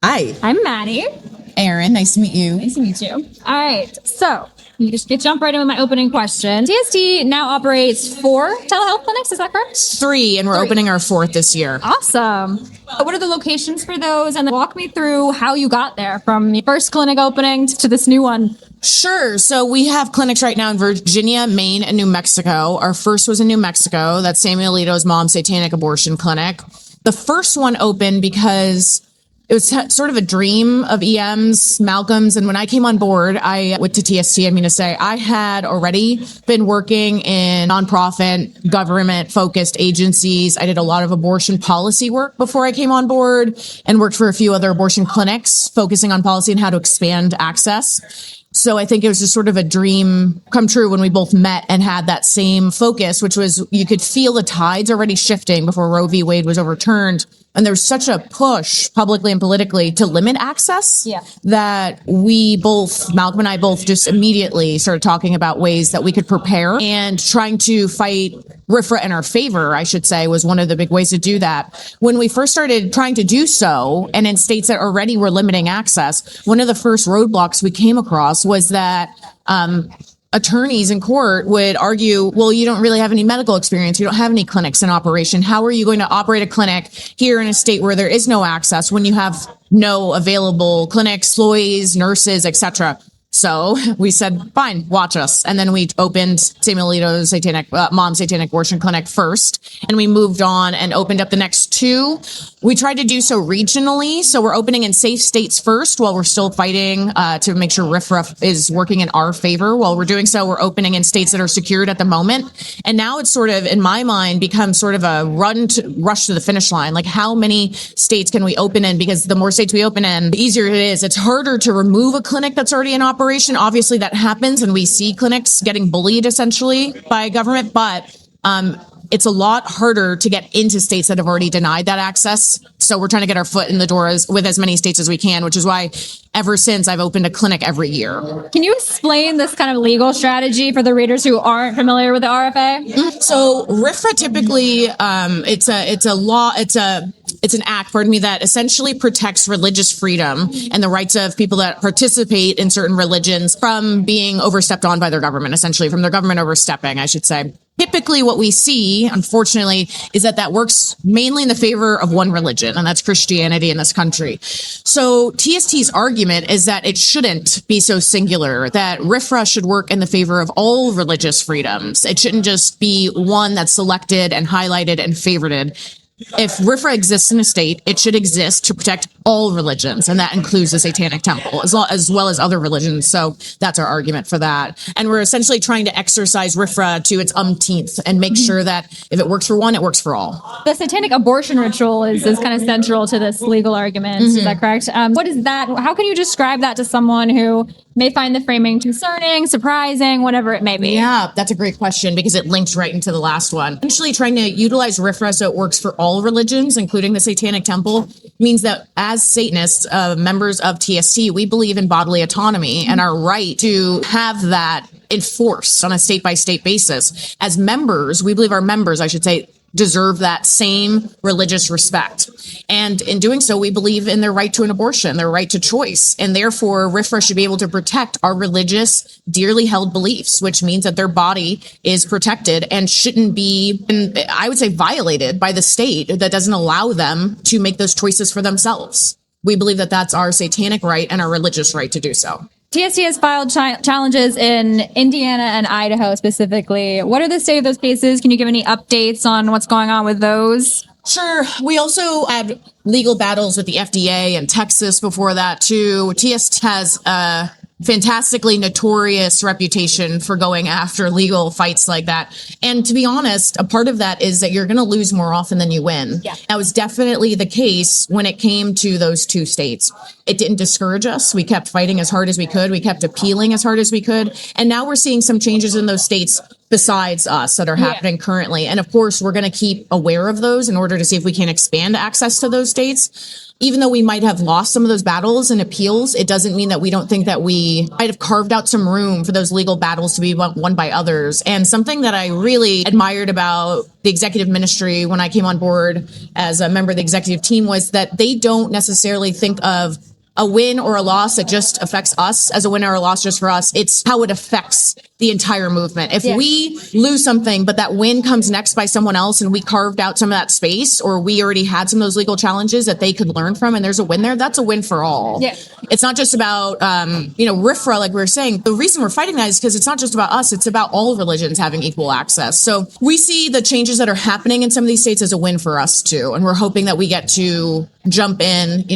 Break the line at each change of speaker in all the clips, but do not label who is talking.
Hi.
I'm Maddie.
Erin, nice to meet you.
Nice to meet you. All right, so you just jump right in with my opening question. TST now operates 4 telehealth clinics, is that correct?
3, and we're opening our 4th this year.
Awesome. What are the locations for those? And then walk me through how you got there from the first clinic opening to this new one.
Sure. So we have clinics right now in Virginia, Maine, and New Mexico. Our first was in New Mexico. That's Samuel Alito's mom's Satanic abortion clinic. The first one opened because it was sort of a dream of EM's, Malcolm's. And when I came on board, I went to TST. I had already been working in nonprofit, government-focused agencies. I did a lot of abortion policy work before I came on board and worked for a few other abortion clinics, focusing on policy and how to expand access. So I think it was just sort of a dream come true when we both met and had that same focus, which was you could feel the tides already shifting before Roe v. Wade was overturned. And there's such a push publicly and politically to limit access that we both, Malcolm and I both, just immediately started talking about ways that we could prepare, and trying to fight RFRA in our favor, I should say, was one of the big ways to do that. When we first started trying to do so, and in states that already were limiting access, one of the first roadblocks we came across was that attorneys in court would argue, well, you don't really have any medical experience. You don't have any clinics in operation. How are you going to operate a clinic here in a state where there is no access when you have no available clinics, employees, nurses, etc.? So we said, fine, watch us. And then we opened Samuel Alito's mom's Satanic abortion clinic first. And we moved on and opened up the next 2. We tried to do so regionally. So we're opening in safe states first while we're still fighting to make sure RFRA is working in our favor. While we're doing so, we're opening in states that are secured at the moment. And now it's sort of, in my mind, become sort of a rush to the finish line. Like, how many states can we open in? Because the more states we open in, the easier it is. It's harder to remove a clinic that's already in operation. Obviously, that happens, and we see clinics getting bullied essentially by government, but it's a lot harder to get into states that have already denied that access. So we're trying to get our foot in the door with as many states as we can, which is why ever since I've opened a clinic every year.
Can you explain this kind of legal strategy for the readers who aren't familiar with the RFA?
So RFRA typically, it's a law, it's an act, that essentially protects religious freedom and the rights of people that participate in certain religions from being overstepped on by their government, essentially from their government overstepping, I should say. Typically what we see, unfortunately, is that works mainly in the favor of one religion, and that's Christianity in this country. So TST's argument is that it shouldn't be so singular, that RFRA should work in the favor of all religious freedoms. It shouldn't just be one that's selected and highlighted and favorited. If RFRA exists in a state, it should exist to protect all religions, and that includes the Satanic Temple, as well as other religions. So that's our argument for that. And we're essentially trying to exercise RFRA to its umpteenth and make sure that if it works for one, it works for all.
The Satanic abortion ritual is kind of central to this legal argument. Is that correct? What is that? How can you describe that to someone who may find the framing concerning, surprising, whatever it may be?
Yeah, that's a great question because it links right into the last one. Essentially, trying to utilize RFRA so it works for all religions, including the Satanic Temple, means that as Satanists, members of TST, we believe in bodily autonomy and our right to have that enforced on a state-by-state basis. As members, we believe our members, I should say, deserve that same religious respect. And in doing so, we believe in their right to an abortion, their right to choice. And therefore, RFRA should be able to protect our religious, dearly held beliefs, which means that their body is protected and shouldn't be, I would say, violated by the state that doesn't allow them to make those choices for themselves. We believe that that's our satanic right and our religious right to do so.
TST has filed challenges in Indiana and Idaho specifically. What are the state of those cases? Can you give any updates on what's going on with those?
Sure. We also had legal battles with the FDA in Texas before that, too. TST has a fantastically notorious reputation for going after legal fights like that. And to be honest, a part of that is that you're going to lose more often than you win. Yeah. That was definitely the case when it came to those 2 states. It didn't discourage us. We kept fighting as hard as we could. We kept appealing as hard as we could. And now we're seeing some changes in those states besides us that are happening currently. And of course, we're going to keep aware of those in order to see if we can expand access to those states. Even though we might have lost some of those battles and appeals, it doesn't mean that we don't think that we might have carved out some room for those legal battles to be won by others. And something that I really admired about the executive ministry when I came on board as a member of the executive team was that they don't necessarily think of a win or a loss that just affects us as a win or a loss just for us. It's how it affects the entire movement. If we lose something, but that win comes next by someone else and we carved out some of that space, or we already had some of those legal challenges that they could learn from, and there's a win there, that's a win for all.
Yeah.
It's not just about, RFRA, like we were saying. The reason we're fighting that is because it's not just about us, it's about all religions having equal access. So we see the changes that are happening in some of these states as a win for us too. And we're hoping that we get to jump in,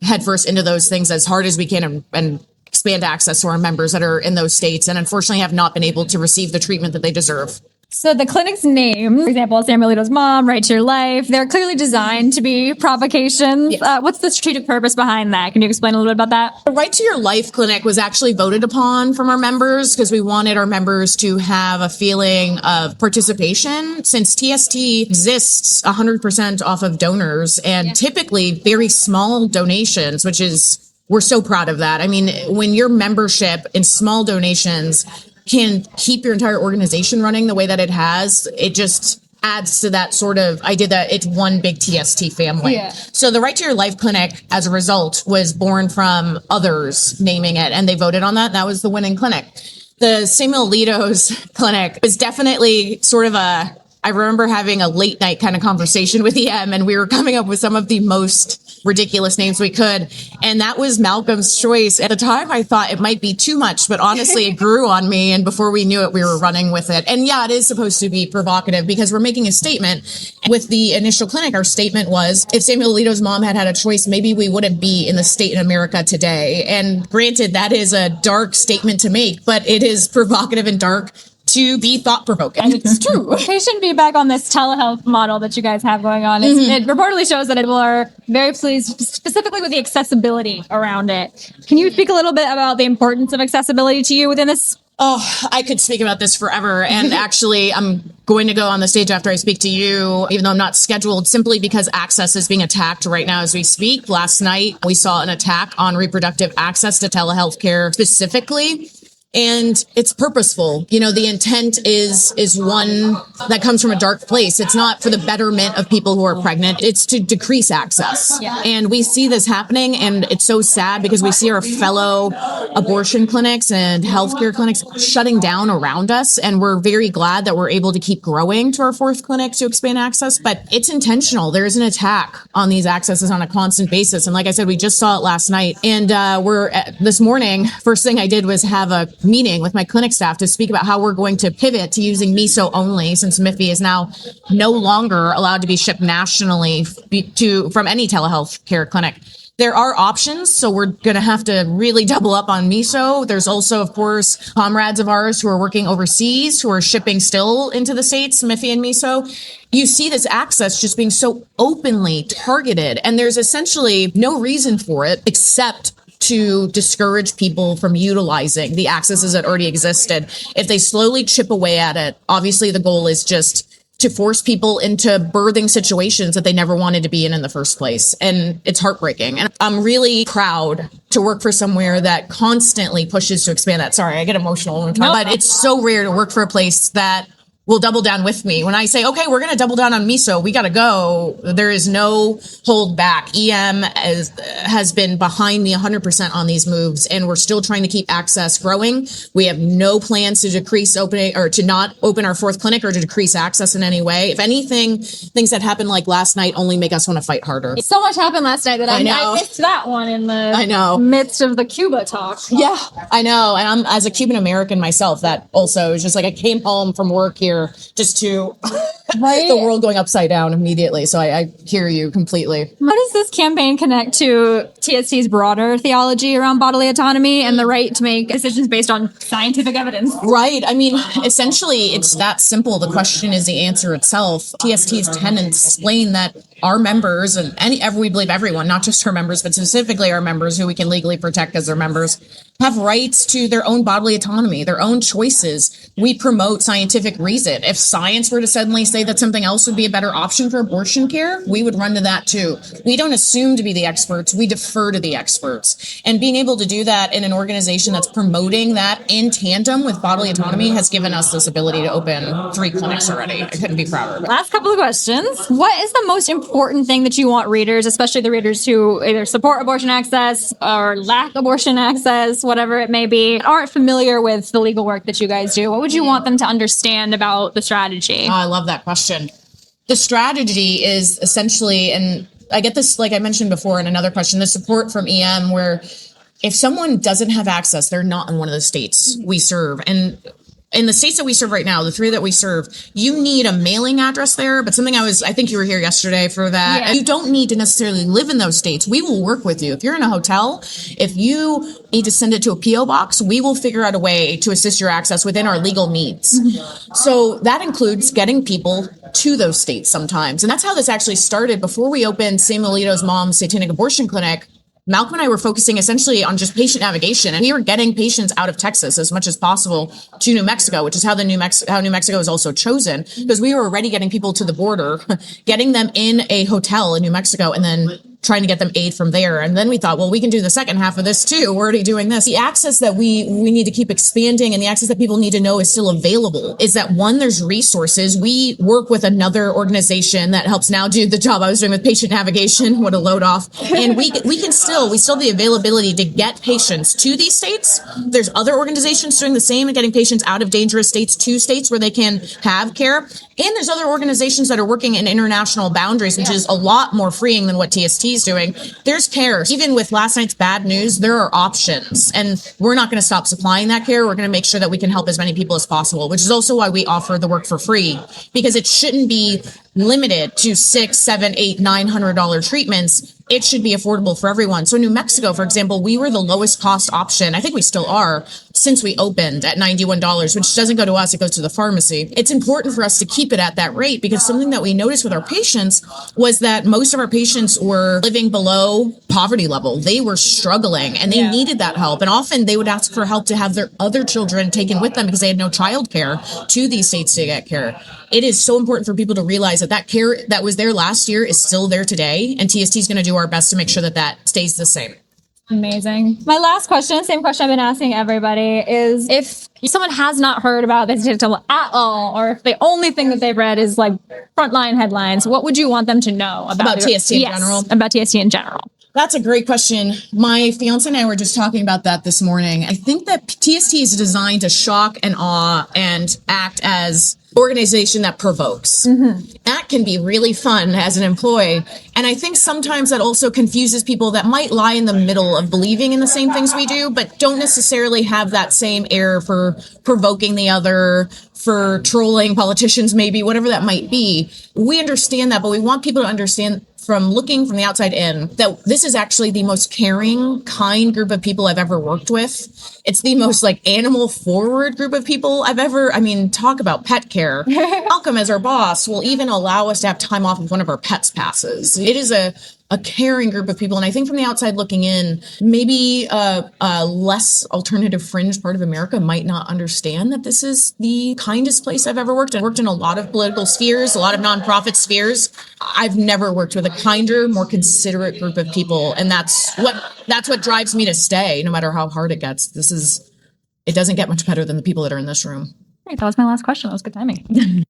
headfirst into those things as hard as we can and expand access to our members that are in those states and unfortunately have not been able to receive the treatment that they deserve.
So the clinic's name, for example, Samuel Alito's mom, Right to Your Life, they're clearly designed to be provocations. Yes. What's the strategic purpose behind that? Can you explain a little bit about that?
The Right to Your Life clinic was actually voted upon from our members because we wanted our members to have a feeling of participation, since TST exists 100% off of donors and typically very small donations, which is, we're so proud of that. I mean, when your membership in small donations can keep your entire organization running the way that it has, it just adds to that sort of idea that it's one big TST family. Yeah. So the Right to Your Life clinic, as a result, was born from others naming it, and they voted on that. That was the winning clinic. The Samuel Alito's clinic was definitely sort of I remember having a late night kind of conversation with EM, and we were coming up with some of the most ridiculous names we could. And that was Malcolm's choice. At the time, I thought it might be too much, but honestly, it grew on me. And before we knew it, we were running with it. And yeah, it is supposed to be provocative because we're making a statement. With the initial clinic, our statement was, if Samuel Alito's mom had had a choice, maybe we wouldn't be in the state in America today. And granted, that is a dark statement to make, but it is provocative and dark to be thought-provoking.
And it's true. Patient feedback on this telehealth model that you guys have going on. It reportedly shows that people are very pleased specifically with the accessibility around it. Can you speak a little bit about the importance of accessibility to you within this?
Oh, I could speak about this forever. And actually, I'm going to go on the stage after I speak to you, even though I'm not scheduled, simply because access is being attacked right now as we speak. Last night, we saw an attack on reproductive access to telehealth care specifically. And it's purposeful. The intent is one that comes from a dark place. It's not for the betterment of people who are pregnant. It's to decrease access. Yeah. And we see this happening, and it's so sad because we see our fellow abortion clinics and healthcare clinics shutting down around us. And we're very glad that we're able to keep growing to our fourth clinic to expand access. But it's intentional. There is an attack on these accesses on a constant basis. And like I said, we just saw it last night. And this morning, first thing I did was have a meeting with my clinic staff to speak about how we're going to pivot to using MISO only, since MIFI is now no longer allowed to be shipped nationally from any telehealth care clinic. There are options, so we're going to have to really double up on MISO. There's also, of course, comrades of ours who are working overseas, who are shipping still into the States, MIFI and MISO. You see this access just being so openly targeted, and there's essentially no reason for it except to discourage people from utilizing the accesses that already existed. If they slowly chip away at it, obviously the goal is just to force people into birthing situations that they never wanted to be in the first place. And it's heartbreaking. And I'm really proud to work for somewhere that constantly pushes to expand that. Sorry, I get emotional when I'm talking, but it's so rare to work for a place that will double down with me. When I say, okay, we're going to double down on MISO, we got to go. There is no hold back. EM has been behind me 100% on these moves, and we're still trying to keep access growing. We have no plans to decrease opening or to not open our fourth clinic or to decrease access in any way. If anything, things that happened like last night only make us want to fight harder.
So much happened last night that I missed that one in the midst of the Cuba talk.
Yeah, I know. And I'm, as a Cuban American myself, that also is just like I came home from work here just to the world going upside down immediately. So I hear you completely.
How does this campaign connect to TST's broader theology around bodily autonomy and the right to make decisions based on scientific evidence?
Right. I mean, essentially, it's that simple. The question is the answer itself. TST's tenets explain that our members, and we believe everyone, not just our members, but specifically our members who we can legally protect as their members, have rights to their own bodily autonomy, their own choices. We promote scientific reason use it. If science were to suddenly say that something else would be a better option for abortion care, we would run to that too. We don't assume to be the experts. We defer to the experts. And being able to do that in an organization that's promoting that in tandem with bodily autonomy has given us this ability to open 3 clinics already. I couldn't be prouder.
Last couple of questions. What is the most important thing that you want readers, especially the readers who either support abortion access or lack abortion access, whatever it may be, aren't familiar with the legal work that you guys do? What would you want them to understand about the strategy?
Oh, I love that question. The strategy is essentially, and I get this, like I mentioned before in another question, the support from EM, where if someone doesn't have access, they're not in one of the states we serve. And in the states that we serve right now, the 3 that we serve, you need a mailing address there. But something I think you were here yesterday for that.
Yeah.
You don't need to necessarily live in those states. We will work with you. If you're in a hotel, if you need to send it to a PO box, we will figure out a way to assist your access within our legal means. So that includes getting people to those states sometimes. And that's how this actually started. Before we opened Samuel Alito's mom's Satanic abortion clinic, Malcolm and I were focusing essentially on just patient navigation, and we were getting patients out of Texas as much as possible to New Mexico, which is how New Mexico is also chosen, because we were already getting people to the border, getting them in a hotel in New Mexico, and then trying to get them aid from there. And then we thought, well, we can do the second half of this too. We're already doing this. The access that we need to keep expanding, and the access that people need to know is still available, is that one, there's resources. We work with another organization that helps now do the job I was doing with patient navigation. What a load off. And we still have the availability to get patients to these states. There's other organizations doing the same and getting patients out of dangerous states to states where they can have care. And there's other organizations that are working in international boundaries, which is a lot more freeing than what TST is doing. There's care. Even with last night's bad news, there are options, and we're not going to stop supplying that care. We're going to make sure that we can help as many people as possible, which is also why we offer the work for free, because it shouldn't be limited to $600, $700, $800, $900 treatments. It should be affordable for everyone. So New Mexico, for example, we were the lowest cost option. I think we still are since we opened at $91, which doesn't go to us. It goes to the pharmacy. It's important for us to keep it at that rate, because something that we noticed with our patients was that most of our patients were living below poverty level. They were struggling and they needed that help. And often they would ask for help to have their other children taken with them because they had no childcare to these states to get care. It is so important for people to realize that care that was there last year is still there today. And TST is going to do our best to make sure that that stays the same.
Amazing. My last question, same question I've been asking everybody, is if someone has not heard about this at all, or if the only thing that they've read is like frontline headlines, what would you want them to know about
TST in general?
About TST in general.
That's a great question. My fiance and I were just talking about that this morning. I think that TST is designed to shock and awe and act as organization that provokes. That can be really fun as an employee. And I think sometimes that also confuses people that might lie in the middle of believing in the same things we do, but don't necessarily have that same air for provoking the other, for trolling politicians, maybe, whatever that might be. We understand that, but we want people to understand from looking from the outside in that this is actually the most caring, kind group of people I've ever worked with. It's the most animal forward group of people I've ever, talk about pet care. Malcolm, as our boss, will even allow us to have time off if one of our pets passes. It is a caring group of people. And I think from the outside looking in, maybe a less alternative fringe part of America might not understand that this is the kindest place I've ever worked. I worked in a lot of political spheres, a lot of nonprofit spheres. I've never worked with a kinder, more considerate group of people. And that's what drives me to stay, no matter how hard it gets. It doesn't get much better than the people that are in this room.
Great. That was my last question. That was good timing.